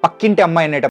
పక్కింటి అమ్మాయి అనేట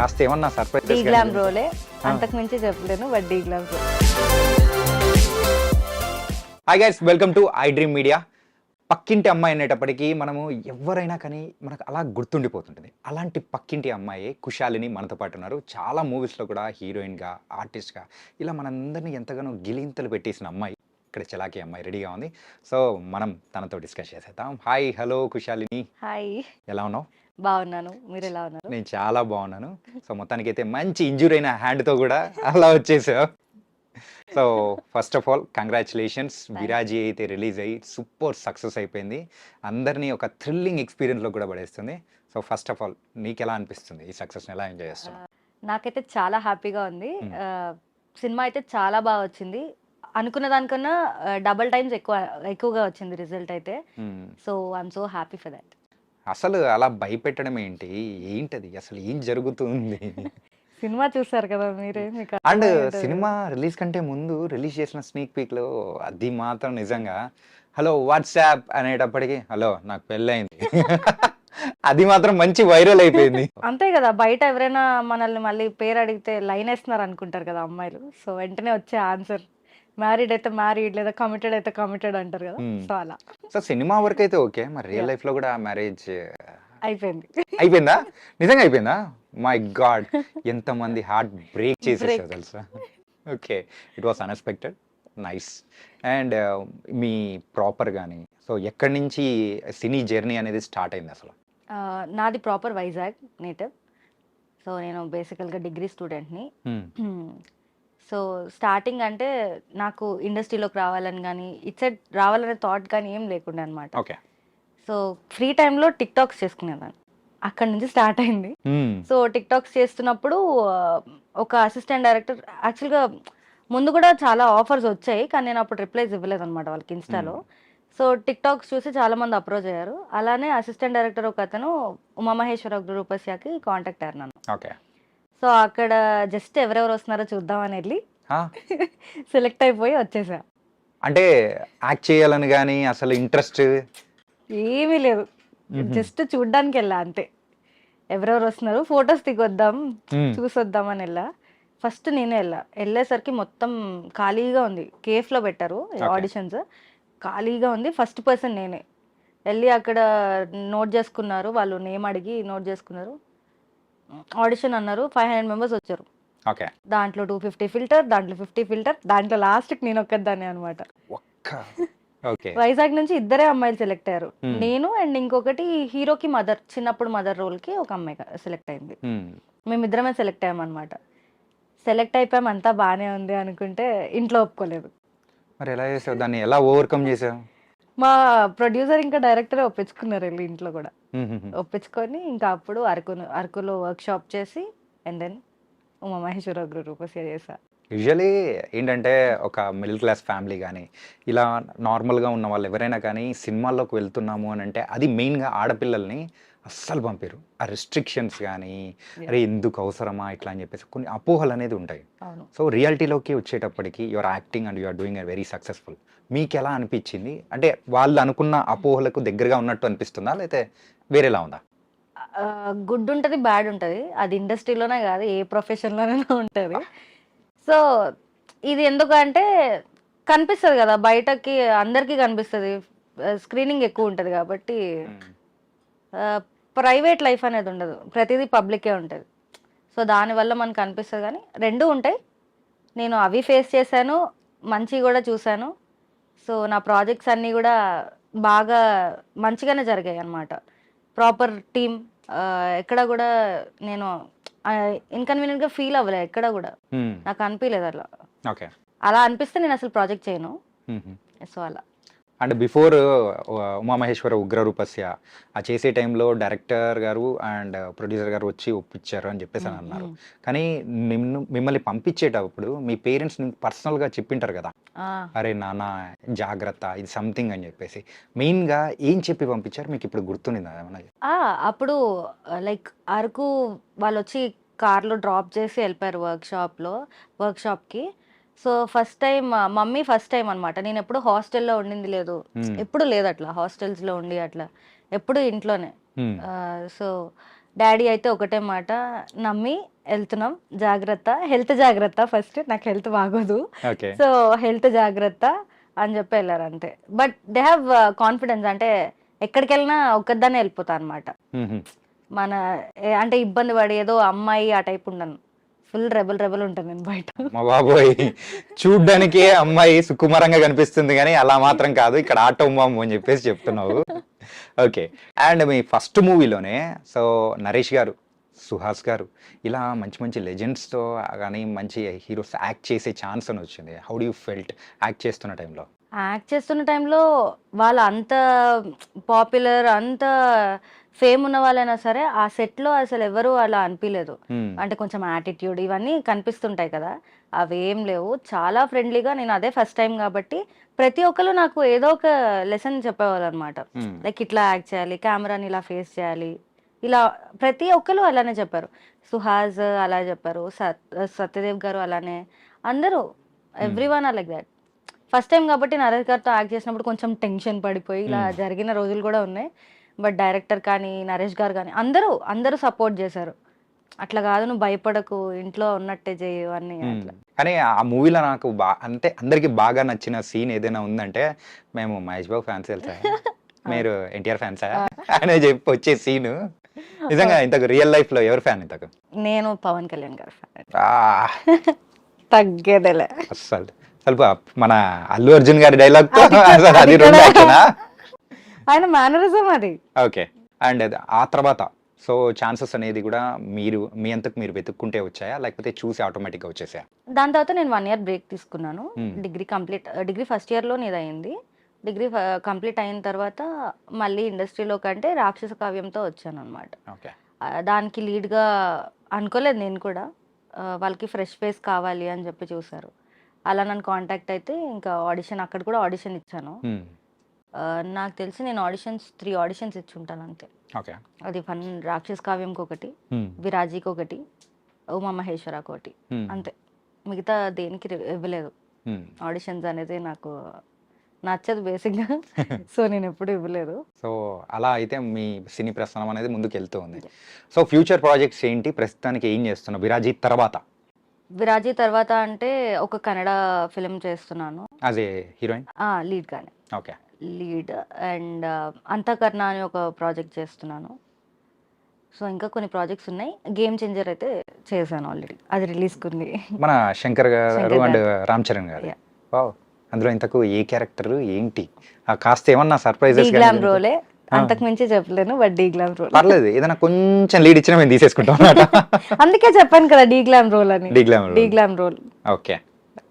కాస్త ఏమన్నా డీ సర్ప్రైజ్ గ్లామ్ రోలే, అంతకు మించి చెప్పలేను, but de glam role. Hi guys, welcome to iDream Media. పక్కింటి అమ్మాయి అనేటప్పటికీ మనము ఎవరైనా కానీ మనకు అలా గుర్తుండిపోతుంటుంది. అలాంటి పక్కింటి అమ్మాయి కుశాలిని మనతో పాటు ఉన్నారు. చాలా మూవీస్లో కూడా హీరోయిన్గా, ఆర్టిస్ట్గా ఇలా మనందరినీ ఎంతగానో గిలింతలు పెట్టేసిన అమ్మాయి ఇక్కడ చలాకీ అమ్మాయి రెడీగా ఉంది. సో మనం తనతో డిస్కస్ చేసేద్దాం. హాయ్, హలో కుశాలిని, హాయ్, ఎలా ఉన్నావు? బాగున్నాను, మీరు ఎలా ఉన్నారు? నేను చాలా బాగున్నాను. సో మొత్తానికైతే మంచి ఇంజూర్ అయిన హ్యాండ్తో కూడా అలా వచ్చేసావు. So first of all congratulations. Viraaji అయితే రిలీజ్ అయ్యి సూపర్ సక్సెస్ అయిపోయింది. అందరినీ ఒక థ్రిల్లింగ్ ఎక్స్పీరియన్స్లో కూడా పడేస్తుంది. సో ఫస్ట్ ఆఫ్ ఆల్ నీకు ఎలా అనిపిస్తుంది? ఈ సక్సెస్ని ఎలా ఎంజాయ్ చేస్తున్నావు? నాకైతే చాలా హ్యాపీగా ఉంది. సినిమా అయితే చాలా బాగా వచ్చింది. అనుకున్న దానికన్నా డబల్ టైమ్స్ ఎక్కువగా వచ్చింది రిజల్ట్ అయితే. So I'm so happy for that. అసలు అలా భయపెట్టడం ఏంటి? ఏంటది అసలు ఏం జరుగుతుంది? సినిమా చూసారు కదా మీరే, మీకు అండ్ అర్థమై సినిమా రిలీజ్ కంటే ముందు రిలీజ్ చేసిన స్నీక్ పీక్లో అది మాత్రం నిజంగా హలో వాట్సాప్ అనేటప్పటికి హలో నాకు పెళ్ళయింది అది మాత్రం మంచి వైరల్ అయిపోయింది. అంతే కదా, బయట ఎవరైనా మనల్ని మళ్ళీ పేరు అడిగితే లైన్ వేస్తున్నారు అనుకుంటారు కదా అమ్మాయిలు. సో వెంటనే వచ్చే ఆన్సర్ మ్యారీడ్ అయితే మ్యారీడ్, లేదా కమిటెడ్ అయితే కమిటెడ్ అంటారు కదా. సో అలా సో సినిమా వరకు అయితే ఓకే, మరి రియల్ లైఫ్ లో కూడా మ్యారేజ్ అయిపోయింది. అయిపోయిందా? నిజంగా అయిపోయిందా? మై గాడ్, ఎంతమంది హార్ట్ బ్రేక్ చేసేసారు తెలుసా. Okay, it was unexpected, nice. And me proper కానీ సో ఎక్కడి నుంచి సినీ జర్నీ అనేది స్టార్ట్ అయింది అసలు? నాది ప్రాపర్ వైజాగ్ నేటివ్. సో నేను బేసికల్గా డిగ్రీ స్టూడెంట్ని. సో స్టార్టింగ్ అంటే నాకు ఇండస్ట్రీలోకి రావాలని కానీ ఇట్ సైడ్ రావాలనే థాట్ కానీ ఏం లేకుండా అనమాట. ఓకే. సో ఫ్రీ టైంలో టిక్ టాక్స్ చేసుకునేదాన్ని, అక్కడ నుంచి స్టార్ట్ అయింది. సో టిక్ టాక్స్ చేస్తున్నప్పుడు ఒక అసిస్టెంట్ డైరెక్టర్, యాక్చువల్గా ముందు కూడా చాలా ఆఫర్స్ వచ్చాయి కానీ నేను అప్పుడు రిప్లైస్ ఇవ్వలేదు అనమాట వాళ్ళకి ఇన్స్టాలో. సో టిక్ టాక్స్ చూసి చాలా మంది అప్రోచ్ అయ్యారు. అలానే అసిస్టెంట్ డైరెక్టర్ ఒక అతను ఉమామహేశ్వర రూపస్యాకి కాంటాక్ట్ అయ్యారు నన్ను. ఓకే. సో అక్కడ జస్ట్ ఎవరెవరు వస్తున్నారో చూద్దామని వెళ్ళి సెలెక్ట్ అయిపోయి వచ్చేసా. అంటే యాక్ట్ చేయాలని కానీ అసలు ఇంట్రెస్ట్ ఏమీ లేదు, జస్ట్ చూడ్డానికి వెళ్ళా అంతే. ఎవరెవరు వస్తున్నారు, ఫొటోస్ దిగొద్దాం, చూసొద్దామని వెళ్ళా. ఫస్ట్ నేనే వెళ్ళేసరికి మొత్తం ఖాళీగా ఉంది. కేఫ్లో పెట్టారు ఆడిషన్స్, ఖాళీగా ఉంది. ఫస్ట్ పర్సన్ నేనే వెళ్ళి అక్కడ నోట్ చేసుకున్నారు, వాళ్ళు నేమ్ అడిగి నోట్ చేసుకున్నారు. ఆడిషన్ అన్నారు, 500 మెంబర్స్ వచ్చారు. ఓకే. దాంట్లో 250 ఫిల్టర్, దాంట్లో 50 ఫిల్టర్, దాంట్లో లాస్ట్కి నేను ఒక్కదాన్ని అనమాట. వైజాగ్ నుంచి ఇద్దరే అమ్మాయిలు సెలెక్ట్ అయ్యారు, నేను అండ్ ఇంకొకటి హీరోకి మదర్, చిన్నప్పుడు మదర్ రోల్ కి ఒక అమ్మాయి సెలెక్ట్ అయింది. మేమిద్దరమే సెలెక్ట్ అయ్యామన్నమాట. సెలెక్ట్ అయిపోయాం, అంతా బాగానే ఉంది అనుకుంటే ఇంట్లో ఒప్పుకోలేదు. మరి ఎలా చేసావు దాన్ని? ఎలా ఓవర్కమ్ చేసావు? మా ప్రొడ్యూసర్ ఇంకా డైరెక్టర్ ఒప్పించుకున్నారు వెళ్ళి ఇంట్లో కూడా. ఒప్పించుకొని ఇంకా అప్పుడు అరకులో వర్క్ షాప్ చేసి అండ్ దెన్ ఉమామహేశ్వర రూపస్య చేసా. యూజువలీ ఏంటంటే ఒక మిడిల్ క్లాస్ ఫ్యామిలీ కానీ ఇలా నార్మల్గా ఉన్న వాళ్ళు ఎవరైనా కానీ సినిమాల్లోకి వెళ్తున్నాము అని అంటే అది మెయిన్గా ఆడపిల్లల్ని అస్సలు పంపిరు. ఆ రెస్ట్రిక్షన్స్ గానీ, అరే ఎందుకు అవసరమా ఇట్లా అని చెప్పేసి కొన్ని అపోహలు అనేది ఉంటాయి. అవును. సో రియాలిటీలోకి వచ్చేటప్పటికి your acting and you are doing a very successful. మీకెలా అనిపించింది? అంటే వాళ్ళు అనుకున్న అపోహలకు దగ్గరగా ఉన్నట్టు అనిపిస్తుందా? లేతే వేరేలా ఉందా? గుడ్ ఉంటది, బ్యాడ్ ఉంటది. అది ఇండస్ట్రీలోనే కాదు, ఏ ప్రొఫెషన్‌లోనైనా ఉంటది. సో, ఇది ఎందుకంటే కనిపిస్తది కదా! బయటకి అందరికీ కనిపిస్తది. స్క్రీనింగ్ ఎక్కువ ఉంటది కాబట్టి ఆహ్, ప్రైవేట్ లైఫ్ అనేది ఉండదు. ప్రతీదీ పబ్లికే ఉంటది. సో, దానివల్ల మనకు అనిపిస్తది గానీ 2 ఉంటాయి. నేను అవి ఫేస్ చేశాను. మంచివి గూడా చూశాను. సో, నా ప్రాజెక్ట్స్ అన్నీ గూడా బాగా మంచిగానే జరిగాయన్నమాట. ప్రాపర్ టీమ్ ఎక్కడ గూడా నేను ఇన్‌కన్వీనియంట్‌గా ఫీల్ అవ్వలే ఎక్కడ గూడా. హ్మ్. నాకు అనిపియలేదు అట్లా. ఓకే. అలా అనిపిస్తే నేనసలు ప్రాజెక్ట్ చేయను. హుహు. సో, అలా. అండ్ బిఫోర్ 'ఉమామహేశ్వర ఉగ్రరూపస్య' ఆ చేసే టైంలో డైరెక్టర్ గారు అండ్ ప్రొడ్యూసర్ గారు వచ్చి ఒప్పించారు అని చెప్పేసి అని హ్మ్. అన్నారు. హ్మ్. కానీ మిమ్మల్ని పంపించేటప్పుడు మీ పేరెంట్స్ మీకు పర్సనల్‌గా చెప్పింటారు కదా! ఆ! అరే నాన్న జాగ్రత్త ఇది సంథింగ్ అని చెప్పేసి. మెయిన్‌గా ఏం చెప్పి పంపించారు? మీకు ఇప్పుడు గుర్తుండిందా ఏమన్నా? ఆ! అప్పుడు లైక్ అరకు వాళ్ళొచ్చి కార్‌లో డ్రాప్ చేసి ఎళ్ళిపోయారు వర్క్‌షాప్‌కి. So, first time mummy first time అనమాట. నేనెప్పుడు హాస్టల్‌లో ఉండింది లేదు. హ్మ్. ఎప్పుడు లేదట్లా హాస్టల్స్‌లో ఉండి అట్లా. ఎప్పుడు ఇంట్లోనే. హ్మ్. సో, డ్యాడీ అయితే ఒకటే మాట, "నమ్మి ఎళ్తున్నాం. జాగ్రత్త. హెల్త్ జాగ్రత్త ఫస్ట్. నాకు హెల్త్ బాగోదు. ఓకే. సో, హెల్త్ జాగ్రత్త" అని చెప్పి ఎళ్లారంతే. But they have confidence. అంటే ఎక్కడికెళ్ళినా ఒక్కదాన్నే ఎళ్ళిపోతా అనమాట. హుహు. మన అంటే ఇబ్బంది పడి ఏదో అమ్మాయి ఆ టైప్ ఉండను. ఫుల్ రెబెల్ ఉంటాను నేను బయట. అమ్మ బాబోయ్! చూడ్డానికే అమ్మాయి సుకుమారంగా కనిపిస్తుంది గానీ, అలా మాత్రం కాదు. ఇక్కడ ఆటో బాంబ్ అని చెప్పేసి చెప్తున్నావు. ఓకే. అండ్ మీ ఫస్ట్ మూవీలోనే సో, నరేష్ గారు, సుహాస్ గారు ఇలా మంచి మంచి లెజెండ్స్‌తో గానీ, మంచి హీరోస్ యాక్ట్ చేసే ఛాన్స్ అని వచ్చింది. How do you felt act చేస్తున్న టైంలో? యాక్ట్ చేస్తున్న టైంలో వాళ్ళు అంత పాపులర్, అంత ఫేమ్ ఉన్న వాళ్ళైనా సరే, ఆ సెట్‌లో అసలెవరు అలా అనిపియలేదు. హ్మ్. అంటే కొంచెం యాటిట్యూడ్ ఇవన్నీ కనిపిస్తుంటాయి కదా! అవేం లేవు. చాలా ఫ్రెండ్లీగా నేను అదే ఫస్ట్ టైమ్ గాబట్టి, ప్రతి ఒక్కళ్ళు నాకు ఏదో ఒక లెసన్ చెప్పేవాళ్ళనమాట. హ్మ్. లైక్ ఇట్లా యాక్ట్ చేయాలి, కెమెరాని ఇలా ఫేస్ చేయాలి. ఇలా ప్రతి ఒక్కళ్ళు అలానే చెప్పారు. సుహాస్ అలా చెప్పారు. సత్యదేవ్ గారు అలానే. అందరూ hmm. Everyone are like that. First time కాబట్టి నరేష్ గారితో యాక్ట్ చేసినప్పుడు కొంచెం టెన్షన్ పడిపోయి ఇలా హ్మ్. జరిగిన రోజులు కూడా ఉన్నాయి. బట్ డైరెక్టర్ కానీ, నరేష్ గారు కానీ అందరూ సపోర్ట్ చేశారు. అట్లా కాదు నువ్వు భయపడకు, ఇంట్లో ఉన్నట్టే చెయ్యి అన్నీ హ్మ్. అట్లా. కానీ ఆ మూవీలో నాకు అంటే అందరికి బాగా నచ్చిన సీన్ ఏదైనా ఉందంటే, మేము 'మహేష్ బాబు' ఫ్యాన్స్ తెలుసా? అవును. మీరు 'ఎన్టీఆర్' ఫ్యాన్సా? ఆ! అని చెప్పి వచ్చే సీను నిజంగా ఇంతకు రియల్ లైఫ్‌లో ఎవరు ఫ్యాన్ ఇంతకు? నేను పవన్ కళ్యాణ్ గారి ఫ్యాన్. ఆహ్! తగ్గేదేలే. అస్సలు. అసలు మన 'అల్లు అర్జున్' గారి డైలాగ్‌తో అది అసలు అది అది 2 కూడా అట్లనా? ఆయన మేనరిజం అది. ఓకే. అండ్ ఆ తర్వాత సో, ఛాన్సెస్ అనేది గూడా మీ అంతకు మీరు వెతుక్కుంటే వచ్చాయా? లేకపోతే చూసి ఆటోమేటిక్‌గా వచ్చేసాయా? దాని తర్వాత నేను 1 ఇయర్ బ్రేక్ తీసుకున్నాను. హ్మ్. డిగ్రీ ఫస్ట్ ఇయర్‌లోనే ఇదయింది. డిగ్రీ కంప్లీట్ అయిన తర్వాత మళ్ళీ ఇండస్ట్రీలోకంటే 'రాక్షస కావ్యంతో' వచ్చాననమాట. ఓకే. దానికి లీడ్‌గా అనుకోలేదు నేను కూడా. వాళ్ళకి ఫ్రెష్ ఫేస్ కావాలి అని చెప్పి చూసారు. అలా నన్ను కాంటాక్ట్ అయితే ఇంకా అక్కడ కూడా ఆడిషన్ ఇచ్చాను. హ్మ్. నాకు తెలిసి నేను 3 ఆడిషన్స్ ఇచ్చుంటాను అంతే. ఓకే. అది 'రాక్షస కావ్యం'కొకటి, హ్మ్. 'విరాజీ'కొకటి, 'ఉమామహేశ్వర'కొకటి హ్మ్. అంతే. మిగతా దేనికి ఇవ్వలేదు. హ్మ్. ఆడిషన్స్ అనేది నాకు నచ్చదు బేసిక్‌గా. సో, నేనెప్పుడు ఇవ్వలేదు. సో, అలా అయితే మీ సినీ ప్రస్థానం అనేది ముందుకెళ్తూ ఉంది. సో, ఫ్యూచర్ ప్రాజెక్ట్స్ ఏంటి? ప్రస్తుతానికి ఏం చేస్తున్నావు? 'విరాజీ' తర్వాత 'విరాజీ' తర్వాత అంటే ఒక కన్నడ ఫిల్మ్ చేస్తున్నాను. As a heroine? లీడ్‌గానే. ఓకే. లీడ్ అండ్ 'అంతఃకరణ' అని ఒక ప్రాజెక్ట్ చేస్తున్నాను. సో, ఇంకా కొన్ని ప్రాజెక్ట్స్ ఉన్నాయి. 'గేమ్ చేంజర్' అయితే చేశాను ఆల్రెడీ. అది రిలీజ్‌కుంది. మన 'శంకర్' గారు శంకర్ అండ్ గారితో. 'రామ్ చరణ్' గారిది. యాహ్! వావ్! అందులో ఇంతకు ఏ క్యారెక్టర్ ఏంటి? కాస్త ఏమన్నా డీ సర్ప్రైజెస్ గాని గ్లామ్ దీనికి రోలే. ఆ! అంతకు మించి చెప్పలేను. But de glam role. పర్లేదు. ఏదైనా కొంచెం లీడ్ ఇచ్చినా మేము తీసేసుకుంటాం అన్నమాట. అందుకే చెప్పాను కదా! డీ గ్లామ్ రోల్ అని. 'De glam' de role. Glam role. Okay.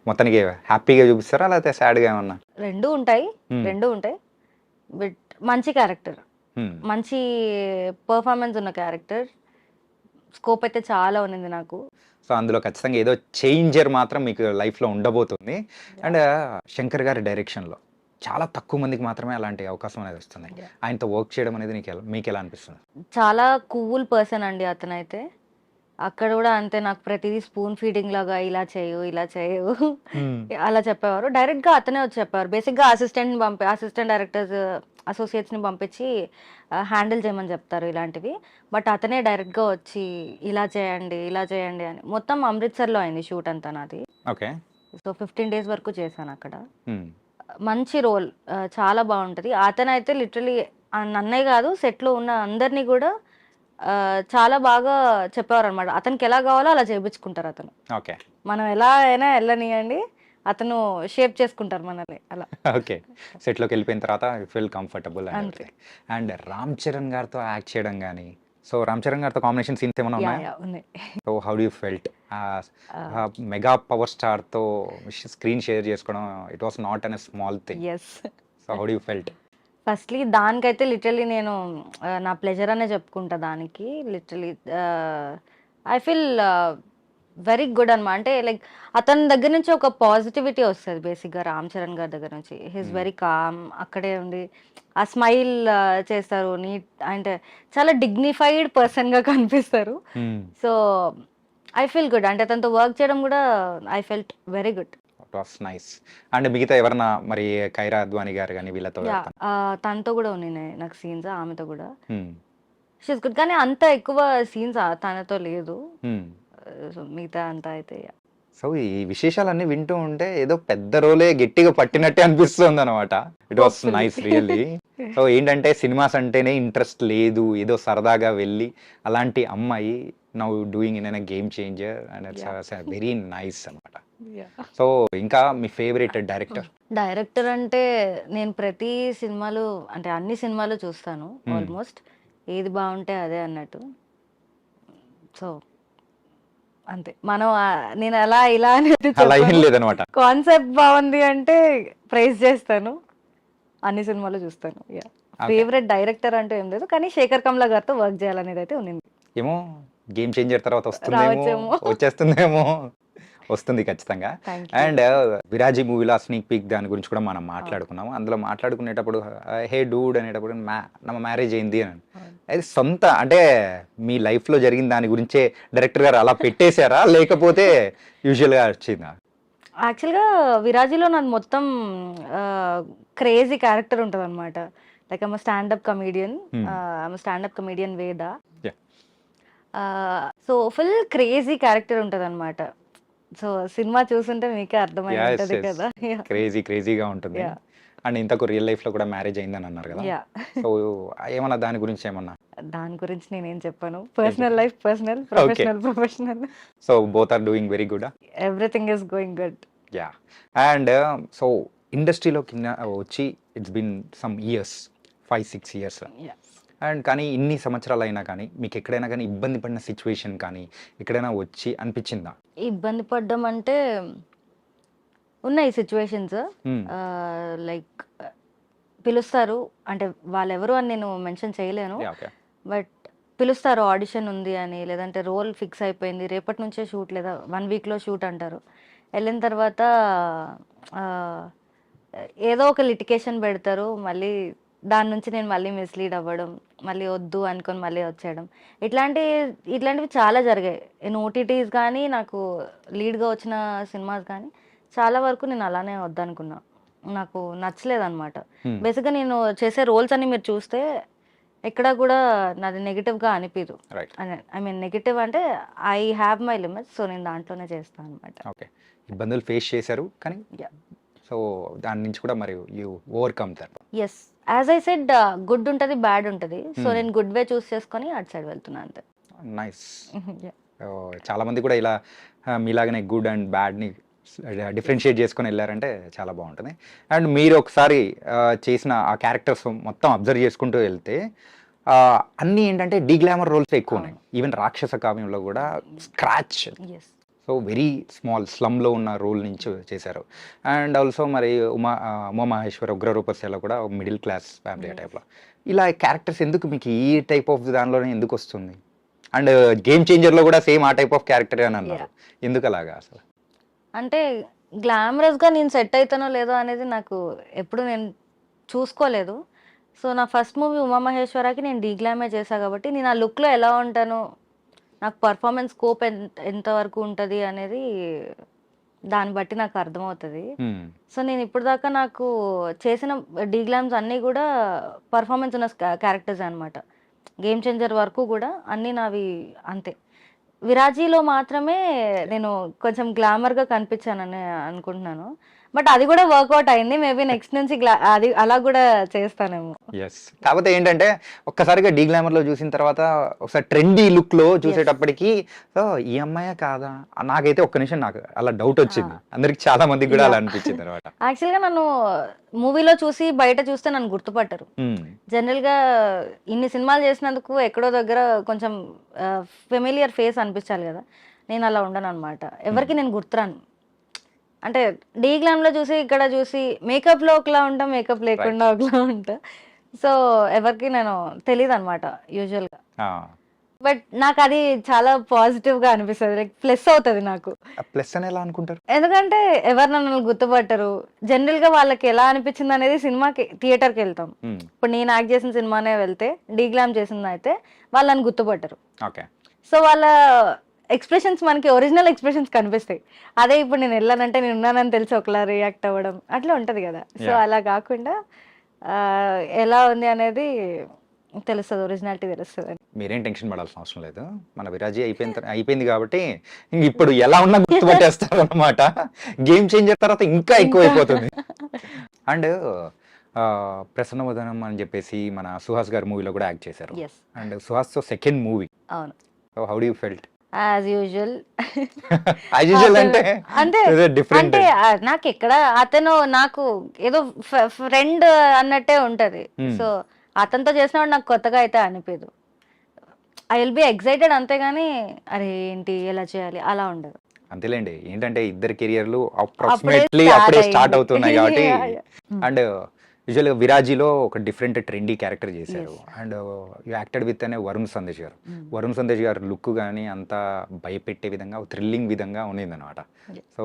మొత్తానికి హ్యాపీగా చూపిస్తారా? లేకపోతే సాడ్‌గా ఏమన్నా? 2 ఉంటాయి. హ్మ్. 2 ఉంటాయి. బట్ మంచి క్యారెక్టర్. హ్మ్. మంచి పెర్ఫార్మన్స్ ఉన్న క్యారెక్టర్. స్కోప్ అయితే చాలా ఉన్నింది నాకు. సో, అందులో ఖచ్చితంగా ఏదో చేంజర్ మాత్రం మీకు లైఫ్‌లో ఉండబోతుంది. యాహ్! అండ్ 'శంకర్' గారి డైరెక్షన్‌లో చాలా తక్కువ మందికి మాత్రమే అలాంటి అవకాశం అనేది వస్తుంది. Yeah. ఆయనతో వర్క్ చేయడం అనేది మీకు ఎలా అనిపిస్తుంది? చాలా కూల్ పర్సన్ అండి అతనైతే. అక్కడ కూడా అంతే, నాకు ప్రతిదీ స్పూన్ ఫీడింగ్ లాగా ఇలా చేయు, ఇలా చేయు అలా చెప్పేవారు. డైరెక్ట్‌గా అతనే వచ్చి చెప్పేవారు. బేసిక్‌గా అసిస్టెంట్ డైరెక్టర్స్, అసోసియేట్స్‌ని పంపించి హ్యాండిల్ చేయమని చెప్తారు ఇలాంటివి. బట్ అతనే డైరెక్ట్‌గా వచ్చి ఇలా చేయండి, ఇలా చేయండి అని. మొత్తం అమృత్సర్‌లో అయింది షూట్ అంతా నాది. ఓకే. సో 15 డేస్ వరకు చేశాను అక్కడ. మంచి రోల్, చాలా బాగుంటది. అతనైతే లిటరలీ నన్నే కాదు సెట్లో ఉన్న అందరినీ కూడా చాలా బాగా చెప్పేవారనమాట. అతనికి ఎలా కావాలో అలా చేయించుకుంటారు అతను. ఓకే. మనం ఎలా అయినా వెళ్ళనియండి, అతను షేప్ చేసుకుంటారు మనల్ని అలా. ఓకే. సెట్లోకి వెళ్ళిపోయిన తర్వాత ఫీల్ కంఫర్టబుల్ అంతే. అండ్ రామ్ చరణ్ గారితో యాక్ట్ చేయడం కానీ, సో రామ్ చరణ్ గారితో కాంబినేషన్ సీన్స్ ఏమైనా ఉన్నాయా? ఉన్నాయి. So how do you felt mega power స్టార్తో స్క్రీన్ షేర్ చేసుకోవడం? It was not an small thing. Yes. So how do you felt? Firstly దానికైతే లిటరలీ నేను నా ప్లెజర్ అనే చెప్పుకుంటా దానికి. Literally I feel very good అనమాట. అంటే లైక్ అతని దగ్గర నుంచి ఒక పాజిటివిటీ వస్తుంది బేసిక్గా. రామ్ చరణ్ గారి దగ్గర నుంచి హీస్ వెరీ కామ్. అక్కడే ఉండి ఆ స్మైల్ చేస్తారు, నీట్ అంటే చాలా డిగ్నిఫైడ్ పర్సన్గా కనిపిస్తారు. So I feel good. అంటే అతనితో వర్క్ చేయడం కూడా I felt very good. It was nice. And మిగతా ఎవరన్నా మరి కైరా అద్వానీ గారు కానీ వీళ్ళతో? తనతో కూడా ఉన్నాయి నాకు సీన్స్, ఆమెతో కూడా షీస్ గుడ్. కానీ అంత ఎక్కువ సీన్స్ తనతో లేదు. సో మిగతా అంతా అయితే సో ఈ విశేషాలన్నీ వింటూ ఉంటే ఏదో పెద్ద రోలే గట్టిగా పట్టినట్టే అనిపిస్తుంది అనమాట. It was nice really. So ఏంటంటే సినిమాస్ అంటేనే ఇంట్రెస్ట్ లేదు, ఏదో సరదాగా వెళ్ళి అలాంటి అమ్మాయి now doing in game changer and it's very nice అనమాట. సో ఇంకా మీ ఫేవరెట్ డైరెక్టర్ అంటే నేను ప్రతి సినిమాలు అంటే అన్ని సినిమాలు చూస్తాను ఆల్మోస్ట్. ఏది బాగుంటే అదే అన్నట్టు. సో అంతే. మనం నేను అలా ఇలా అలా ఏం లేదనమాట. కాన్సెప్ట్ బాగుంది అంటే ప్రైజ్ చేస్తాను, అన్ని సినిమాలు చూస్తాను. ఫేవరెట్ డైరెక్టర్ అంటూ ఏం లేదు, కానీ శేఖర్ కమ్లా గారితో వర్క్ చేయాలనేది అయితే ఉంది. ఏమో గేమ్ చేంజర్ తర్వాత రావచ్చేమో. వచ్చేస్తుందేమో. వస్తుంది ఖచ్చితంగా. అండ్ విరాజీ మూవీలో స్నీక్ పీక్ దాని గురించి కూడా మనం మాట్లాడుకున్నాము. అందులో మాట్లాడుకునేటప్పుడు హే డూడ్ అనేటప్పుడు నమ్మ మ్యారేజ్ అయింది అని. అది సొంత అంటే మీ లైఫ్లో జరిగిన దాని గురించే డైరెక్టర్ గారు అలా పెట్టేశారా, లేకపోతే యూజువల్గా వచ్చిందా? యాక్చువల్గా విరాజీలో నాది మొత్తం క్రేజీ క్యారెక్టర్ ఉంటుంది అనమాట. లైక్ ఐమ్ స్టాండప్ కమీడియన్ వేద. సో ఫుల్ క్రేజీ క్యారెక్టర్ ఉంటుంది అనమాట. సో సినిమా చూస్తుంటే మీకే అర్థమై ఉంటది కదా. క్రేజీగా ఉంటుంది. అండ్ ఇంతకు రియల్ లైఫ్ లో కూడా మ్యారేజ్ అయిందని అన్నారు కదా. సో ఏమన్నా దాని గురించి దాని గురించి నేనేం చెప్పాను. Personal life personal, professional. So both are doing very good. Everything is going good. And so ఇండస్ట్రీలోకి వచ్చి it's been some years, 5-6 years. And కానీ ఇన్ని సంవత్సరాలు అయినా కానీ మీకు ఎక్కడైనా కానీ ఇబ్బంది పడిన సిచ్యువేషన్ కానీ ఎక్కడైనా వచ్చి అనిపించిందా? ఇబ్బంది పడ్డం అంటే ఉన్నాయి సిచ్యువేషన్స్. లైక్ పిలుస్తారు, అంటే వాళ్ళెవరు అని నేను మెన్షన్ చేయలేను. బట్ పిలుస్తారు ఆడిషన్ ఉంది అని, లేదంటే రోల్ ఫిక్స్ అయిపోయింది, రేపటి నుంచే షూట్ లేదా 1 వీక్లో షూట్ అంటారు. వెళ్ళిన తర్వాత ఏదో ఒక లిటికేషన్ పెడతారు, మళ్ళీ దాని నుంచి నేను మళ్ళీ మిస్లీడ్ అవ్వడం, మళ్ళీ వద్దు అనుకొని మళ్ళీ వచ్చేయడం, ఇట్లాంటివి చాలా జరిగాయి. ఓటీటీస్ కానీ నాకు లీడ్గా వచ్చిన సినిమాస్ కానీ చాలా వరకు నేను అలానే వద్దనుకున్నా. నాకు నచ్చలేదన్నమాట. బేసిక్గా నేను చేసే రోల్స్ అన్ని మీరు చూస్తే ఎక్కడ కూడా నాది నెగిటివ్గా అనిపించదు. ఐ మీన్ నెగిటివ్ అంటే I have my limits. So నేను దాంట్లోనే చేస్తాను అనమాట. ఓకే. ఇబ్బందులు ఫేస్ చేశారు కానీ సో దాని నుంచి కూడా మరి you overcome that. Yes, as I said good ఉంటుంది, బ్యాడ్ ఉంటుంది. సో నేను గుడ్ వే చూస్ చేసుకొని అటు సైడ్ వెళ్తున్నా అంతే. నైస్. చాలా మంది కూడా ఇలా మీలాగనే గుడ్ అండ్ బ్యాడ్ని డిఫరెన్షియేట్ చేసుకొని వెళ్ళారంటే చాలా బాగుంటుంది. అండ్ మీరు ఒకసారి చేసిన ఆ క్యారెక్టర్స్ మొత్తం అబ్జర్వ్ చేసుకుంటూ వెళ్తే అన్నీ ఏంటంటే డీగ్లామర్ రోల్స్ ఎక్కువ ఉన్నాయి. ఈవెన్ రాక్షస కావ్యంలో కూడా స్క్రాచ్, సో వెరీ స్మాల్ స్లమ్లో ఉన్న రోల్ నుంచి చేశారు. అండ్ ఆల్సో మరి ఉమామహేశ్వర ఉగ్రరూపస్యలో కూడా మిడిల్ క్లాస్ ఫ్యామిలీ టైప్లో. ఇలా క్యారెక్టర్స్ ఎందుకు మీకు ఈ టైప్ ఆఫ్ దానిలోనే ఎందుకు వస్తుంది? అండ్ గేమ్ చేంజర్లో కూడా సేమ్ ఆ టైప్ ఆఫ్ క్యారెక్టరే అని అన్నారు, ఎందుకు అలాగా అసలు? అంటే గ్లామరస్గా నేను సెట్ అవుతానో లేదో అనేది నాకు ఎప్పుడు నేను చూసుకోలేదు. సో నా ఫస్ట్ మూవీ ఉమామహేశ్వరకి నేను డీగ్లామే చేశాను కాబట్టి నేను ఆ లుక్లో ఎలా ఉంటాను, నాకు పర్ఫార్మెన్స్ స్కోప్ ఎంతవరకు ఉంటుంది అనేది దాన్ని బట్టి నాకు అర్థమవుతుంది. సో నేను ఇప్పుడు దాకా నాకు చేసిన డీగ్లామ్స్ అన్నీ కూడా పర్ఫార్మెన్స్ ఉన్న క్యారెక్టర్స్ అనమాట. గేమ్ చేంజర్ వరకు కూడా అన్నీ నావి అంతే. విరాజీలో మాత్రమే నేను కొంచెం గ్లామర్గా కనిపించానని అనుకుంటున్నాను. బట్ అది కూడా వర్కౌట్ అయింది. మేబీ నెక్స్ట్ నుంచి అది అలా కూడా చేస్తానేమో. ఎస్. కాకపోతే ఏంటంటే ఒక్కసారిగా డీ గ్లామర్లో చూసిన తర్వాత ఒకసారి ట్రెండీ లుక్లో చూసేటప్పటికి సో ఈ అమ్మాయే కాదా నాకైతే ఒక్క నిమిషం నాకు అలా డౌట్ వచ్చింది. అందరికి చాలా మందికి కూడా అలా అనిపించింది తర్వాత. యాక్చువల్గా నన్ను మూవీలో చూసి బయట చూస్తే నన్ను గుర్తుపట్టరు. జనరల్గా ఇన్ని సినిమాలు చేసినందుకు ఎక్కడో దగ్గర కొంచెం ఫెమిలియర్ ఫేస్ అనిపించాలి కదా. నేను అలా ఉండను అనమాట. ఎవరికి నేను గుర్తురాను. అంటే డీ గ్లామ్లో చూసి ఇక్కడ చూసి మేకప్లో ఒకలా ఉంటా, మేకప్ లేకుండా ఒకలా ఉంటా. సో ఎవరికి నేను తెలియదు అనమాట యూజువల్గా. బట్ నాకు అది చాలా పాజిటివ్గా అనిపిస్తుంది. లైక్ ప్లస్ అవుతుంది నాకు. ప్లస్ అని ఎలా అనుకుంటారు? ఎందుకంటే ఎవరు నన్ను గుర్తుపట్టరు. జనరల్గా వాళ్ళకి ఎలా అనిపించింది అనేది సినిమాకి థియేటర్కి వెళ్తాం. ఇప్పుడు నేను యాక్ట్ చేసిన సినిమానే వెళ్తే డీ గ్లామ్ చేసింది అయితే వాళ్ళు నన్ను గుర్తుపట్టరు. ఓకే. సో వాళ్ళ ఎక్స్ప్రెషన్స్ మనకి ఒరిజినల్ ఎక్స్ప్రెషన్స్ కనిపిస్తాయి. అదే ఇప్పుడు నేను వెళ్ళానంటే నేను ఉన్నానని తెలిసి ఒకలా రియాక్ట్ అవ్వడం అట్లా ఉంటుంది కదా. సో అలా కాకుండా ఎలా ఉంది అనేది తెలుస్తుంది, ఒరిజినాలిటీ తెలుస్తుంది. మీరేం టెన్షన్ పడాల్సిన అవసరం లేదు. మన విరాజీ అయిపోయింది కాబట్టి ఇంక ఇప్పుడు ఎలా ఉన్నా గుర్తుపట్టేస్తారు అనమాట. గేమ్ చేంజర్ తర్వాత ఇంకా ఎక్కువ అయిపోతుంది. అండ్ ప్రసన్నవదనం అని చెప్పేసి మన సుహాస్ గారి మూవీలో కూడా యాక్ట్ చేశారు. అండ్ సుహాస్తో సెకండ్ మూవీ. అవును. So how do you felt? As usual అంటే అంటే నాకు ఎక్కడ అతను నాకు ఏదో ఫ్రెండ్ అన్నట్టే ఉంటది. సో అతనితో చేసినప్పుడు నాకు కొత్తగా అయితే అనిపించదు. ఐ విల్ బి ఎక్సైటెడ్ అంతేగాని అరే ఏంటి ఎలా చేయాలి అలా ఉండదు. అంతేలేండి. ఏంటంటే ఇద్దరు కెరియర్లు అప్రాక్సిమేట్లీ అప్పుడే స్టార్ట్ అవుతున్నాయి కాబట్టి. అండ్ యూజువల్గా విరాజీలో ఒక డిఫరెంట్ ట్రెండీ క్యారెక్టర్ చేశారు. అండ్ యూ యాక్టెడ్ విత్ అనే వరుణ్ సందేశ్ గారు. వరుణ్ సందేశ్ గారు లుక్ కానీ అంతా భయపెట్టే విధంగా థ్రిల్లింగ్ విధంగా ఉన్నది అనమాట. సో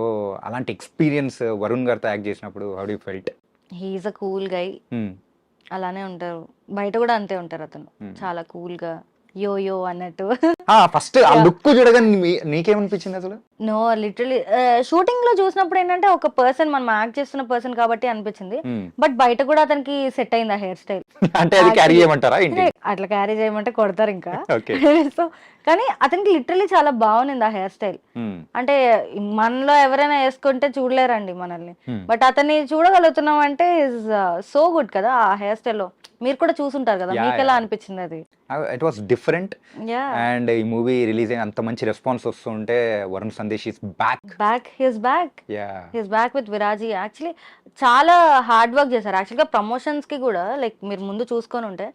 అలాంటి ఎక్స్పీరియన్స్ వరుణ్ గారితో యాక్ట్ చేసినప్పుడు how do you felt? He is a cool guy. అలానే ఉంటారు, బయట కూడా అంతే ఉంటారు. అతను చాలా కూల్ గా యో యో అన్నట్టు. ఫస్ట్ ఆ లుక్ చూడగానే నీకేమనిపించింది అసలు? నో లిటరలీ షూటింగ్ లో చూసినప్పుడు ఏంటంటే ఒక పర్సన్ మనం యాక్ట్ చేస్తున్న పర్సన్ కాబట్టి అనిపించింది. బట్ బయట కూడా అతనికి సెట్ అయింది ఆ హెయిర్ స్టైల్. అంటే అది క్యారీ చేయమంటారా? అట్లా క్యారీ చేయమంటే కొడతారు ఇంకా. సో కానీ అతనికి లిటరలీ చాలా బాగుంది ఆ హెయిర్ స్టైల్. అంటే మనలో ఎవరైనా వేసుకుంటే చూడలేరండి మనల్ని. బట్ అతన్ని చూడగలుగుతున్నాం అంటే ఇస్ సో గుడ్ కదా ఆ హెయిర్ స్టైల్ లో. మీరు కూడా చూసుంటారు కదా, మీకు ఎలా అనిపించింది అది? It was different. అండ్ ఈ మూవీ రిలీజ్ అయిన అంత మంచి రెస్పాన్స్ వస్తుంటే Varun Sandesh is back with విరాజీ. Actually చాలా హార్డ్ వర్క్ చేశారు. యాక్చువల్గా ప్రమోషన్స్ కి కూడా లైక్ మీరు ముందు చూసుకొని ఉంటే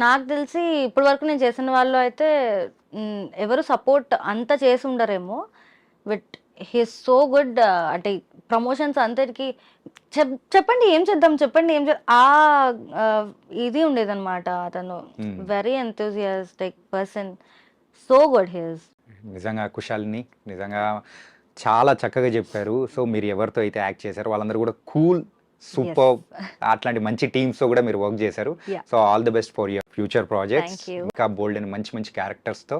నాకు తెలిసి ఇప్పటి వరకు నేను చేసిన వాళ్ళు అయితే ఎవరు సపోర్ట్ అంత చేసి ఉండరేమో. But he's so good. అంటే ప్రమోషన్స్ అంతటికి చెప్పండి ఏం చేద్దాం, చెప్పండి ఏం ఇది ఉండేదన్నమాట. అతను very enthusiastic person. So good he's. నిజంగా కుశాలిని నిజంగా చాలా చక్కగా చెప్పారు. సో మీరు ఎవరితో అయితే యాక్ట్ చేశారో వాళ్ళందరూ కూడా కూల్, సూపర్. అట్లాంటి మంచి టీమ్స్ తో కూడా మీరు వర్క్ చేశారు. So all the best for your future projects. ఇంకా బోల్డ్ అండ్ మంచి మంచి క్యారెక్టర్స్ తో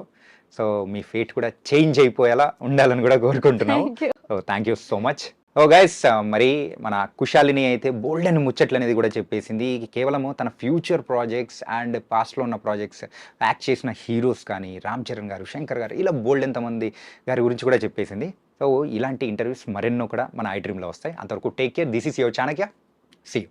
సో మీ ఫేట్ కూడా చేంజ్ అయిపోయేలా ఉండాలని కూడా కోరుకుంటున్నాం. So thank you so much. Oh guys, మరి మన కుశాలిని అయితే బోల్డ్ అండ్ ముచ్చట్లు అనేది కూడా చెప్పేసింది. కేవలము తన ఫ్యూచర్ ప్రాజెక్ట్స్ అండ్ పాస్ట్లో ఉన్న ప్రాజెక్ట్స్, యాక్ట్ చేసిన హీరోస్ కానీ రామ్ చరణ్ గారు, శంకర్ గారు, ఇలా బోల్డ్ ఎంతమంది గారి గురించి కూడా చెప్పేసింది. సో ఇలాంటి ఇంటర్వ్యూస్ మరెన్నో కూడా మన ఐ డ్రీమ్లో వస్తాయి. అంతవరకు take care. This is your Chanakya. See you.